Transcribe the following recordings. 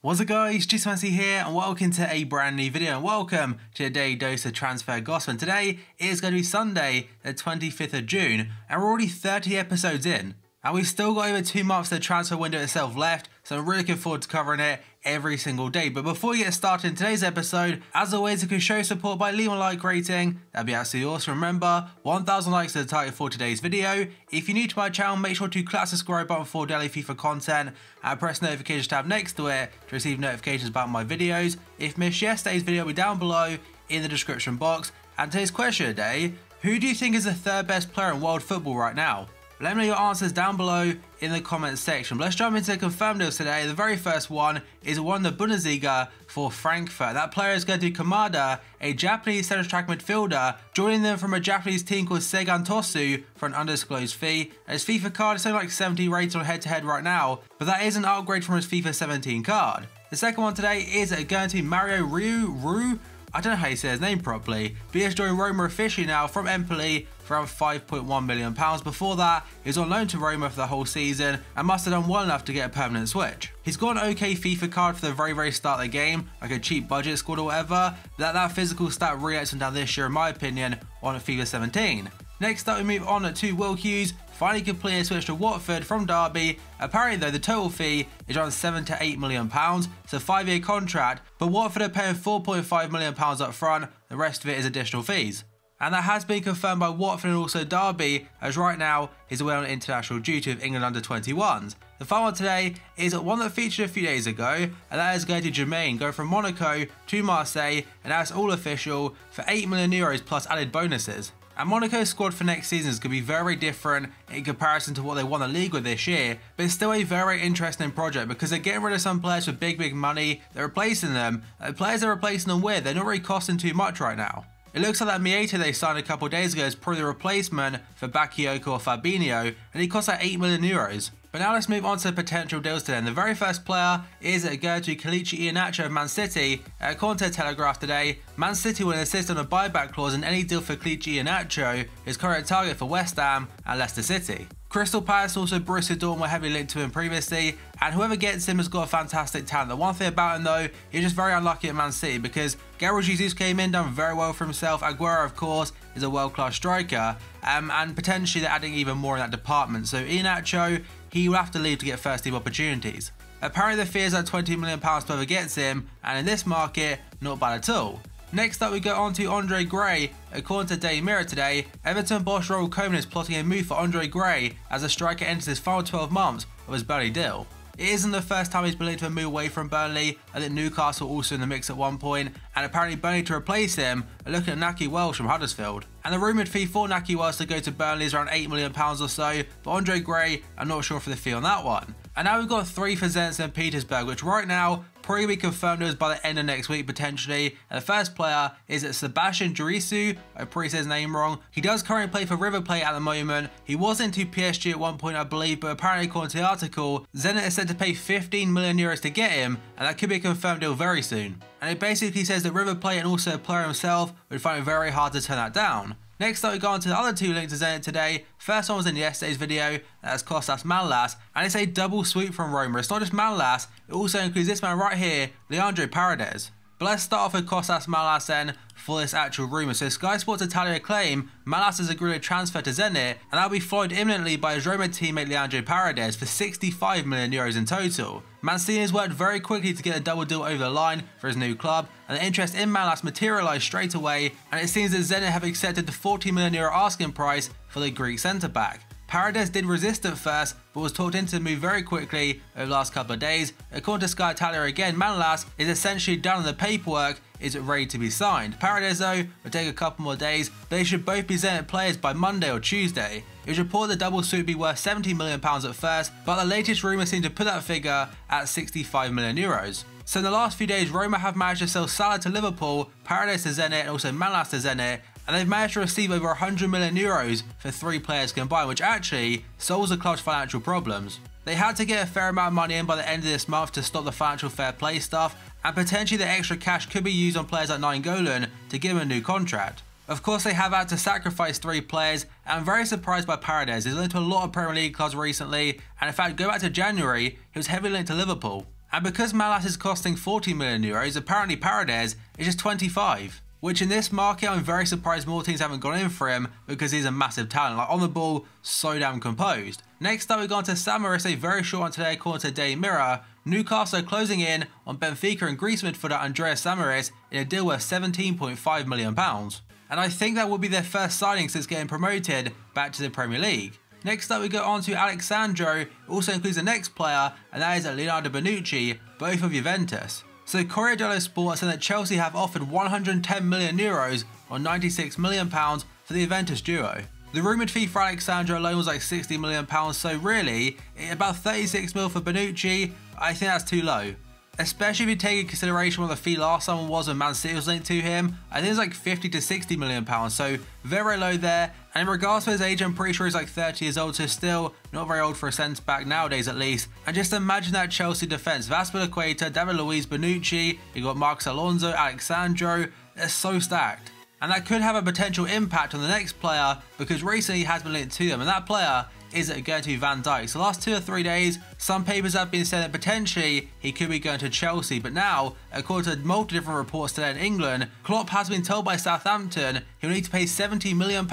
What's up guys, Jim Yosef here and welcome to a brand new video and welcome to a daily dose of transfer gossip. And today is going to be Sunday the 25th of June and we're already 30 episodes in. And we've still got over 2 months of the transfer window itself left, so I'm really looking forward to covering it every single day. But before we get started in today's episode, as always, you can show support by leaving a like rating. That'd be absolutely awesome. Remember, 1,000 likes is the target for today's video. If you're new to my channel, make sure to click that subscribe button for daily FIFA content and press the notifications tab next to it to receive notifications about my videos. If you missed yesterday's video, it'll be down below in the description box. And today's question of the day, who do you think is the 3rd best player in world football right now? Let me know your answers down below in the comments section. But let's jump into the confirmed deals today. The very first one is one in the Bundesliga for Frankfurt. That player is going to be Kamada, a Japanese central track midfielder, joining them from a Japanese team called Seigan Tosu for an undisclosed fee. His FIFA card is only like 70 rated on head-to-head right now, but that is an upgrade from his FIFA 17 card. The second one today is going to be Mario Rui. I don't know how you say his name properly, but he has joined Roma officially now from Empoli for around £5.1 million. Before that, he was on loan to Roma for the whole season and must have done well enough to get a permanent switch. He's got an okay FIFA card for the very start of the game, like a cheap budget squad or whatever, but that physical stat really lets him down this year in my opinion on FIFA 17. Next up we move on to Will Hughes, finally completed a switch to Watford from Derby. Apparently though the total fee is around £7 to £8 million, it's a 5-year contract, but Watford are paying £4.5 million up front, the rest of it is additional fees. And that has been confirmed by Watford and also Derby, as right now he's away on international duty with England under-21s. The final one today is one that featured a few days ago, and that is going to Jermaine, going from Monaco to Marseille, and that's all official for €8 million plus added bonuses. And Monaco's squad for next season is going to be very different in comparison to what they won the league with this year, but it's still a very interesting project because they're getting rid of some players for big money, they're replacing them, and the players they're replacing them with, they're not really costing too much right now. It looks like that Mieta they signed a couple of days ago is probably the replacement for Bakayoko or Fabinho, and he costs like €8 million. But now let's move on to the potential deals today. And the very first player is going to Kelechi Iheanacho of Man City. According to Telegraph today, Man City will insist on a buyback clause in any deal for Kelechi Iheanacho, his current target for West Ham and Leicester City. Crystal Palace, also Borussia Dortmund were heavily linked to him previously, and whoever gets him has got a fantastic talent. The one thing about him though, he's just very unlucky at Man City because Gabriel Jesus came in, done very well for himself. Aguero, of course, is a world-class striker, and potentially they're adding even more in that department. So Iheanacho, he will have to leave to get first-team opportunities. Apparently the fee is at £20 million whoever gets him, and in this market, not bad at all. Next up we go on to Andre Gray. According to Daily Mirror today, Everton boss Raul Koeman is plotting a move for Andre Gray as the striker enters his final 12 months of his Burnley deal. It isn't the first time he's been linked to a move away from Burnley. I think Newcastle also in the mix at one point, and apparently Burnley to replace him are looking at Nahki Welsh from Huddersfield. And the rumoured fee for Nahki Welsh to go to Burnley is around £8 million or so, but Andre Gray, I'm not sure for the fee on that one. And now we've got 3 for Zenit St. Petersburg, which right now probably be confirmed as by the end of next week potentially. And the first player is Sebastian Jurisu. I probably said his name wrong. He does currently play for River Plate at the moment. He was into PSG at one point I believe, but apparently according to the article, Zenit is said to pay €15 million to get him, and that could be a confirmed deal very soon. And it basically says that River Plate and also a player himself would find it very hard to turn that down. Next up we go on to the other 2 linked to Zenit today. First one was in yesterday's video, that's Kostas Manolas, and it's a double sweep from Roma. It's not just Manolas, it also includes this man right here, Leandro Paredes. But let's start off with Kostas Manolas then for this actual rumour. So Sky Sports Italia claim Manolas has agreed to transfer to Zenit, and that'll be followed imminently by his Roma teammate Leandro Paredes for €65 million in total. Mancini has worked very quickly to get a double deal over the line for his new club, and the interest in Manolas materialised straight away, and it seems that Zenit have accepted the €40 million asking price for the Greek centre-back. Paredes did resist at first, but was talked into the move very quickly over the last couple of days. According to Sky Italia again, Manolas is essentially done and the paperwork is ready to be signed. Paredes though will take a couple more days, but they should both be Zenit players by Monday or Tuesday. It was reported the double suit would be worth £70 million at first, but the latest rumours seem to put that figure at €65 million. So in the last few days, Roma have managed to sell Salah to Liverpool, Paredes to Zenit, and also Manolas to Zenit, and they've managed to receive over €100 million for 3 players combined, which actually solves the club's financial problems. They had to get a fair amount of money in by the end of this month to stop the financial fair play stuff, and potentially the extra cash could be used on players like Nainggolan to give him a new contract. Of course, they have had to sacrifice 3 players, and I'm very surprised by Paredes. He's linked to a lot of Premier League clubs recently, and in fact, go back to January, he was heavily linked to Liverpool. And because Malas is costing 40 million euros, apparently Paredes is just 25. Which in this market, I'm very surprised more teams haven't gone in for him because he's a massive talent. Like on the ball, so damn composed. Next up, we've gone to Samaris, a very short one today according to Daily Mirror. Newcastle are closing in on Benfica and Greece midfielder Andreas Samaris in a deal worth £17.5 million. And I think that will be their first signing since getting promoted back to the Premier League. Next up, we go on to Alexandro. It also includes the next player, and that is Leonardo Bonucci, both of Juventus. So Corriere dello Sport said that Chelsea have offered 110 million euros or £96 million for the Juventus duo. The rumoured fee for Alexandro alone was like £60 million, so really, about 36 mil for Bonucci, I think that's too low. Especially if you take into consideration what the fee last summer was when Man City was linked to him, I think it's like 50 to 60 million pounds, so very low there. And in regards to his age, I'm pretty sure he's like 30 years old, so still not very old for a centre back nowadays at least. And just imagine that Chelsea defence: Azpilicueta, David Luiz, Bonucci, you got Marcos Alonso, Alexandro, they're so stacked. And that could have a potential impact on the next player because recently he has been linked to them, and that player is going to be Van Dijk. So the last 2 or 3 days, some papers have been saying that potentially he could be going to Chelsea, but now, according to multiple different reports today in England, Klopp has been told by Southampton he'll need to pay £70 million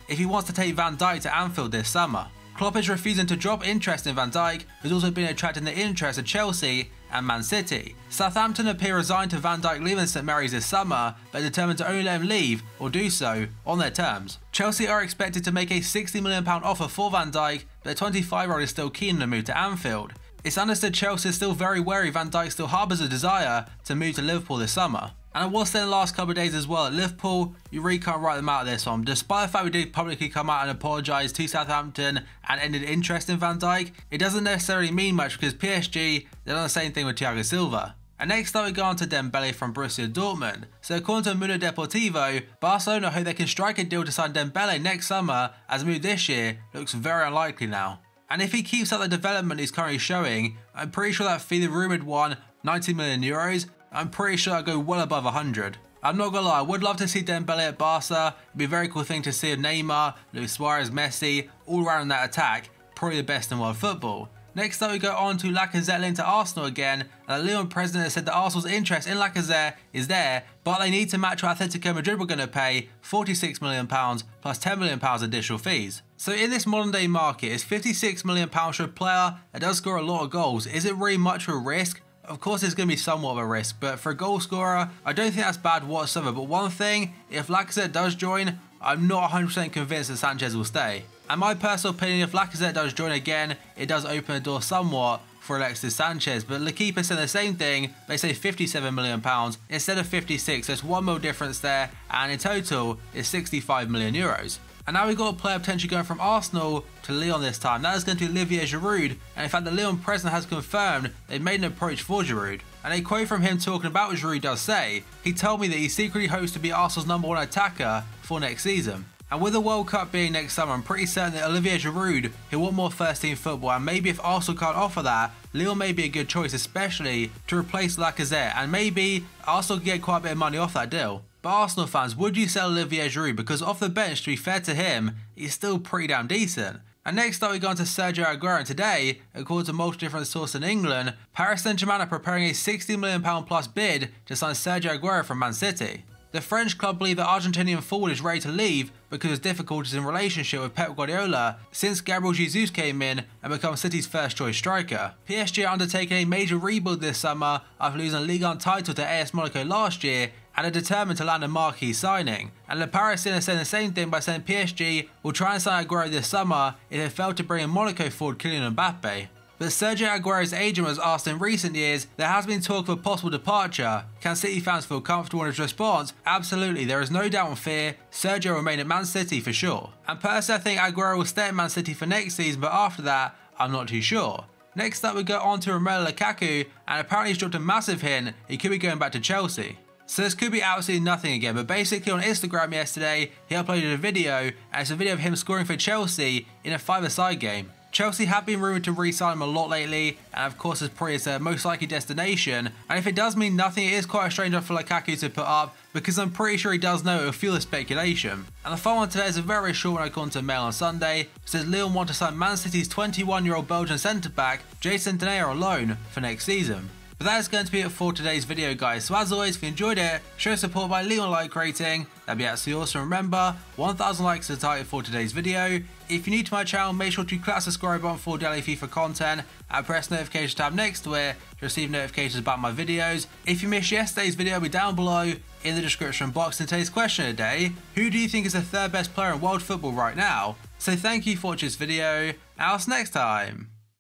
if he wants to take Van Dijk to Anfield this summer. Klopp is refusing to drop interest in Van Dijk, who's also been attracting the interest of Chelsea and Man City. Southampton appear resigned to Van Dijk leaving St Mary's this summer, but determined to only let him leave or do so on their terms. Chelsea are expected to make a £60 million offer for Van Dijk, but the 25-year-old is still keen to move to Anfield. It's understood Chelsea is still very wary Van Dijk still harbours a desire to move to Liverpool this summer. And I was saying the last couple of days as well, at Liverpool, you really can't write them out of this one. Despite the fact we did publicly come out and apologise to Southampton and ended interest in Van Dijk, it doesn't necessarily mean much because PSG, they've done the same thing with Thiago Silva. And next up we go on to Dembele from Borussia Dortmund. So according to Mundo Deportivo, Barcelona hope they can strike a deal to sign Dembele next summer, as a move this year looks very unlikely now. And if he keeps up the development he's currently showing, I'm pretty sure that fee, the rumoured one, 90 million euros, I'm pretty sure I'll go well above 100. I'm not gonna lie, I would love to see Dembele at Barca. It'd be a very cool thing to see of Neymar, Luis Suarez, Messi, all around that attack, probably the best in world football. Next up we go on to Lacazette linked to Arsenal again, and the Lyon president has said that Arsenal's interest in Lacazette is there, but they need to match what Atletico Madrid were going to pay, £46 million plus £10 million additional fees. So in this modern day market, is £56 million for a player that does score a lot of goals? Is it really much of a risk? Of course it's going to be somewhat of a risk, but for a goal scorer, I don't think that's bad whatsoever. But one thing, if Lacazette does join, I'm not 100% convinced that Sanchez will stay. And my personal opinion, if Lacazette does join again, it does open the door somewhat for Alexis Sanchez. But L'Equipe said the same thing, they say £57 million instead of 56, so it's £1 million difference there, and in total, it's 65 million euros. And now we've got a player potentially going from Arsenal to Lyon this time. That is going to be Olivier Giroud, and in fact the Lyon president has confirmed they've made an approach for Giroud. And a quote from him talking about Giroud does say, "He told me that he secretly hopes to be Arsenal's #1 attacker for next season." And with the World Cup being next summer, I'm pretty certain that Olivier Giroud, he'll want more first team football, and maybe if Arsenal can't offer that, Lyon may be a good choice, especially to replace Lacazette, and maybe Arsenal can get quite a bit of money off that deal. But Arsenal fans, would you sell Olivier Giroud? Because off the bench, to be fair to him, he's still pretty damn decent. And next up we go on to Sergio Aguero, and today, according to multiple different sources in England, Paris Saint-Germain are preparing a £60 million plus bid to sign Sergio Aguero from Man City. The French club believe the Argentinian forward is ready to leave because of difficulties in relationship with Pep Guardiola since Gabriel Jesus came in and became City's first choice striker. PSG are undertaking a major rebuild this summer after losing a Ligue 1 title to AS Monaco last year and are determined to land a marquee signing. And Le Parisien are saying the same thing by saying PSG will try and sign Aguero this summer if they fail to bring in Monaco forward Kylian Mbappe. But Sergio Aguero's agent was asked in recent years, there has been talk of a possible departure. Can City fans feel comfortable in his response? Absolutely, there is no doubt and fear. Sergio will remain at Man City for sure. And personally I think Aguero will stay at Man City for next season, but after that, I'm not too sure. Next up we go on to Romelu Lukaku, and apparently he's dropped a massive hint he could be going back to Chelsea. So this could be absolutely nothing again, but basically on Instagram yesterday, he uploaded a video, and it's a video of him scoring for Chelsea in a five-a-side game. Chelsea have been rumoured to re-sign him a lot lately, and of course it's probably his most likely destination, and if it does mean nothing, it is quite a strange offer for Lukaku to put up, because I'm pretty sure he does know it will fuel the speculation. And the final one today is a very short one according to Mail on Sunday. It says Lyon want to sign Man City's 21-year-old Belgian centre-back Jason Denayer on loan for next season. But that is going to be it for today's video, guys. So as always, if you enjoyed it, show support by leaving a like rating. That'd be absolutely awesome. Remember, 1,000 likes is the target for today's video. If you're new to my channel, make sure to click that subscribe button for daily FIFA content and press the notification tab next to it to receive notifications about my videos. If you missed yesterday's video, it'll be down below in the description box. And today's question of the day: who do you think is the third best player in world football right now? So thank you for watching this video, and I'll see you next time.